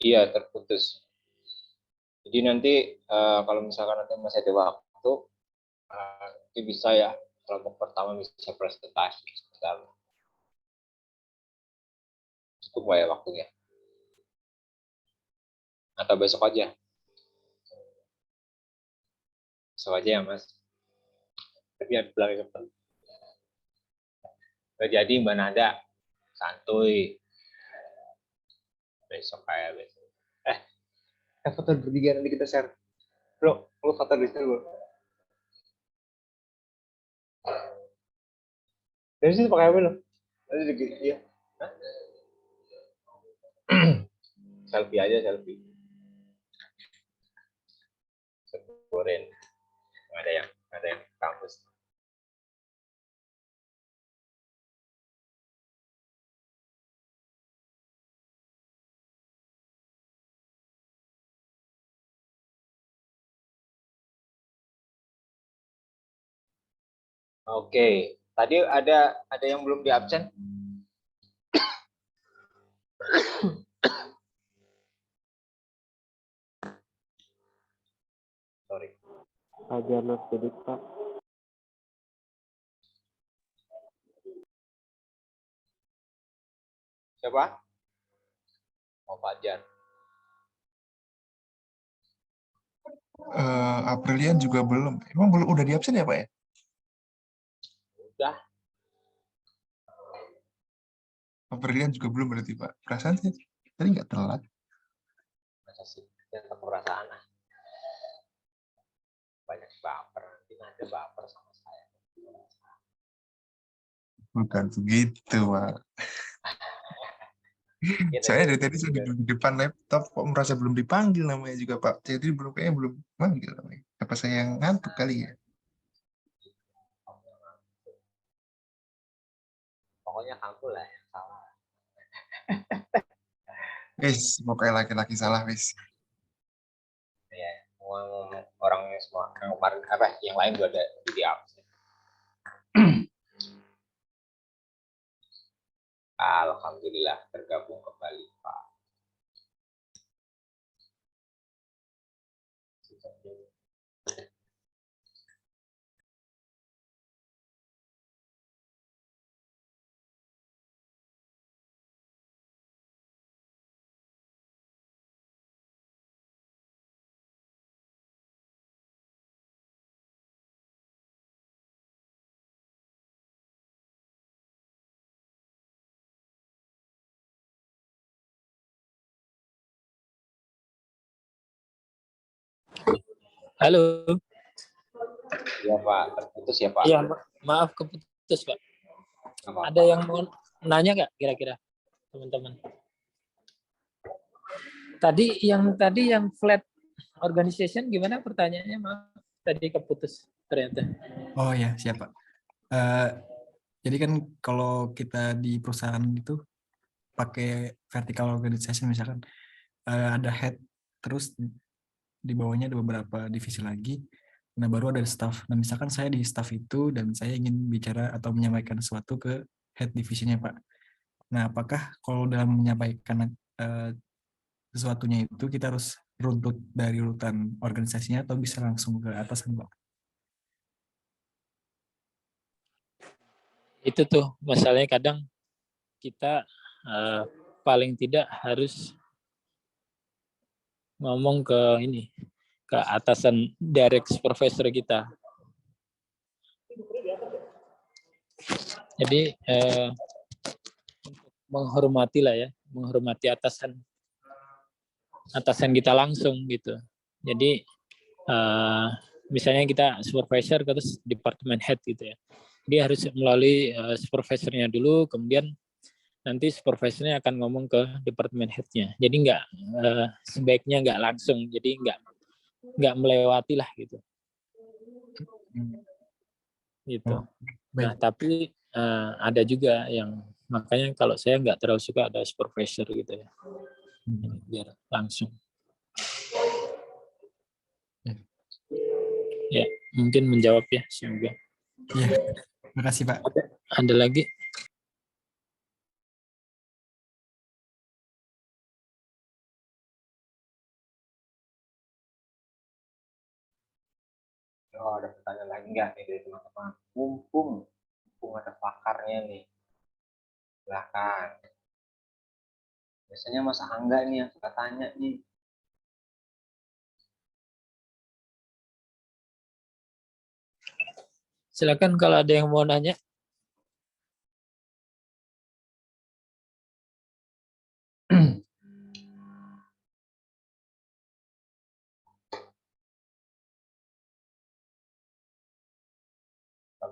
Speaker 1: Iya, terputus. Jadi nanti kalau misalkan nanti masih ada waktu, itu bisa ya, kelompok pertama bisa presentasi sebentar. Cukup nggak ya waktunya? Atau besok aja? Besok aja ya Mas. Tapi ada bilang cepat. Jadi Mbak Nada, santuy. Besok kayak besok. Foto bertiga nanti kita share. Bro, lu foto di sini bro. Dari sini pakai apa lo? Nanti dikit ya. Selfie aja, selfie. Sempurna. Ada yang kampus. Oke, tadi ada yang belum di absen? Sorry.
Speaker 7: Ajar Mas Dedit, Pak.
Speaker 1: Siapa? Oh, Fajar.
Speaker 8: Aprilian juga belum. Emang belum udah di absen ya Pak ya?
Speaker 1: Udah.
Speaker 8: Aprilian juga belum berarti Pak. Perasaan sih tadi nggak telat.
Speaker 1: Masa sih? Jangan perasaan lah. Banyak baper. Nanti ada baper sama saya.
Speaker 8: Bukan begitu Pak. Saya dari tadi sudah di depan laptop kok merasa belum dipanggil namanya juga Pak. Jadi kayaknya belum manggil namanya. Apa saya yang ngantuk kali ya?
Speaker 1: Pokoknya kamu lah yang salah.
Speaker 8: Wis, pokoknya laki-laki salah wis.
Speaker 1: Ya, orangnya semua yang kemarin yang lain juga ada di absen. Alhamdulillah tergabung kembali, Pak.
Speaker 6: Halo.
Speaker 1: Ya, Pak. Terputus ya, Pak.
Speaker 6: Iya, maaf keputus, Pak.
Speaker 1: Nggak apa-apa.
Speaker 6: Ada yang mau nanya nggak kira-kira, teman-teman? Tadi yang flat organization gimana pertanyaannya? Maaf, tadi keputus ternyata.
Speaker 5: Oh ya, siapa? Jadi kan kalau kita di perusahaan itu pakai vertical organization misalkan ada head, terus di bawahnya ada beberapa divisi lagi. Nah, baru ada staff. Nah, misalkan saya di staff itu dan saya ingin bicara atau menyampaikan sesuatu ke head divisinya, Pak. Nah, apakah kalau dalam menyampaikan sesuatunya itu kita harus runtut dari urutan organisasinya atau bisa langsung ke atasan, Pak?
Speaker 6: Itu tuh masalahnya, kadang kita paling tidak harus ngomong ke atasan direct supervisor kita. Jadi menghormati lah ya, menghormati atasan kita langsung gitu. Jadi misalnya kita supervisor terus department head gitu ya, dia harus melalui supervisornya dulu, kemudian nanti supervisornya akan ngomong ke department headnya. Jadi sebaiknya nggak langsung, jadi nggak melewati lah gitu. Gitu. Nah, tapi ada juga yang, makanya kalau saya nggak terlalu suka ada supervisor gitu ya, biar langsung. Ya, mungkin menjawab ya, semoga.
Speaker 5: Iya, terima kasih, Pak.
Speaker 6: Ada lagi?
Speaker 1: Oh, ada pertanyaan lagi nggak nih dari teman-teman? Mumpung ada pakarnya nih. Silahkan. Biasanya Mas Angga nih yang suka tanya nih.
Speaker 6: Silakan kalau ada yang mau nanya.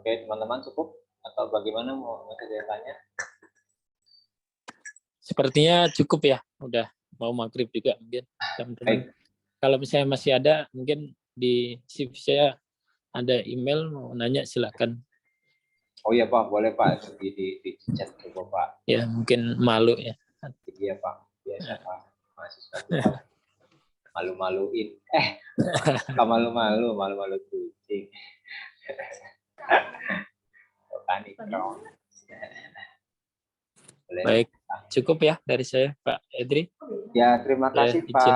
Speaker 1: Oke, teman-teman cukup? Atau bagaimana mau tanya?
Speaker 6: Sepertinya cukup ya, udah mau maghrib juga mungkin, teman-teman. Kalau misalnya masih ada, mungkin di shift saya ada email, mau nanya silakan.
Speaker 1: Oh iya Pak, boleh Pak, di chat coba Pak.
Speaker 6: Ya mungkin malu ya.
Speaker 1: Iya Pak, biasa Pak. Mahasiswa malu-maluin. Malu-malu kucing. Panik dong.
Speaker 6: Baik, cukup ya dari saya, Pak Edri.
Speaker 1: Ya, terima kasih Pak.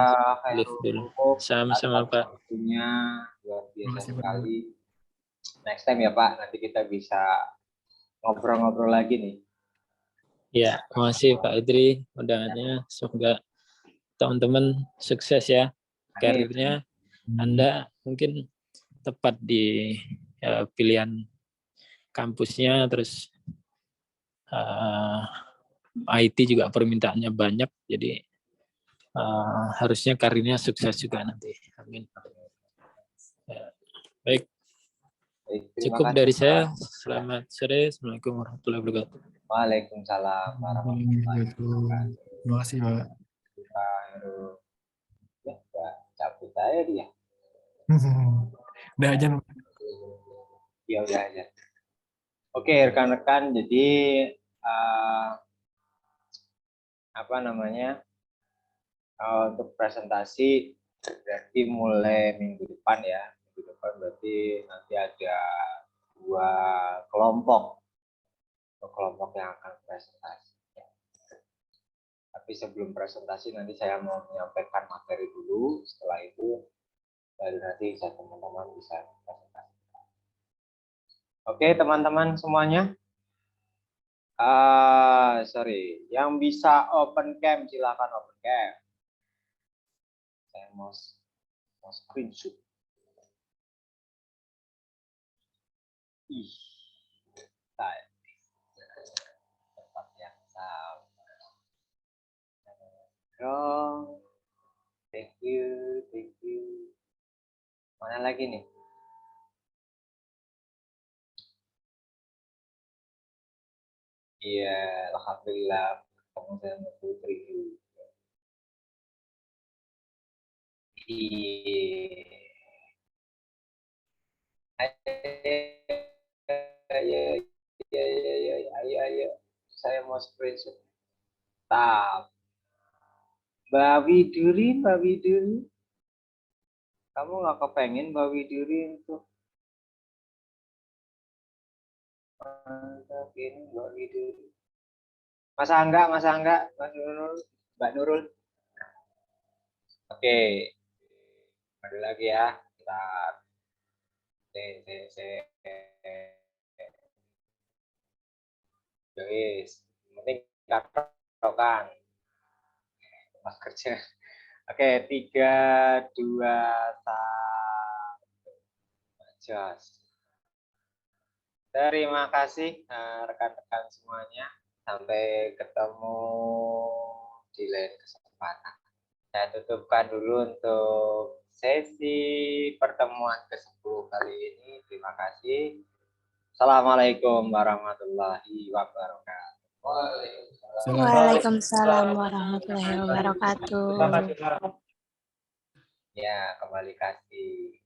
Speaker 6: Sama-sama Pak.
Speaker 1: Waktunya luar biasa sekali. Next time ya Pak, nanti kita bisa ngobrol-ngobrol lagi nih.
Speaker 6: Ya, makasih Pak Edri undangannya. Semoga teman-teman sukses ya karirnya. Anda mungkin tepat di pilihan kampusnya, terus IT juga permintaannya banyak, jadi harusnya karirnya sukses juga nanti. Amin. Ya. Baik. Cukup dari saya. Selamat sore. Assalamualaikum warahmatullahi wabarakatuh.
Speaker 1: Waalaikumsalam warahmatullahi wabarakatuh.
Speaker 5: Terima kasih, Pak.
Speaker 1: Ya, cabut aja dia.
Speaker 5: Udah aja.
Speaker 1: Ya udah aja. Oke, rekan-rekan, jadi untuk presentasi berarti mulai minggu depan ya. Minggu depan berarti nanti ada 2 kelompok yang akan presentasi. Tapi sebelum presentasi nanti saya mau menyampaikan materi dulu. Setelah itu baru nanti teman-teman bisa presentasi. Oke teman-teman semuanya. Sorry, yang bisa open cam silakan open cam. Saya mau screenshot. Ih, tempat yang sama. Dong. Thank you, thank you. Mana lagi nih? Iya, alhamdulillah ketemu sama Putri juga. Iya. Ayo. Saya mau screenshot. Tap. Mbak Widuri. Kamu nggak kepengen Mbak Widuri untuk ini Mbak Widuri? Masa enggak, Mas Nurul, Mbak Nurul. Oke. Ada lagi ya. Bentar. Guys, penting katokan mas kerja. Oke, 3, 2, 1. Jos. Terima kasih rekan-rekan semuanya. Sampai ketemu di lain kesempatan. Saya tutupkan dulu untuk sesi pertemuan ke-10 kali ini. Terima kasih. Assalamualaikum warahmatullahi wabarakatuh.
Speaker 4: Waalaikumsalam warahmatullahi wabarakatuh.
Speaker 6: Terima kasih.
Speaker 1: Ya, kembali kasih.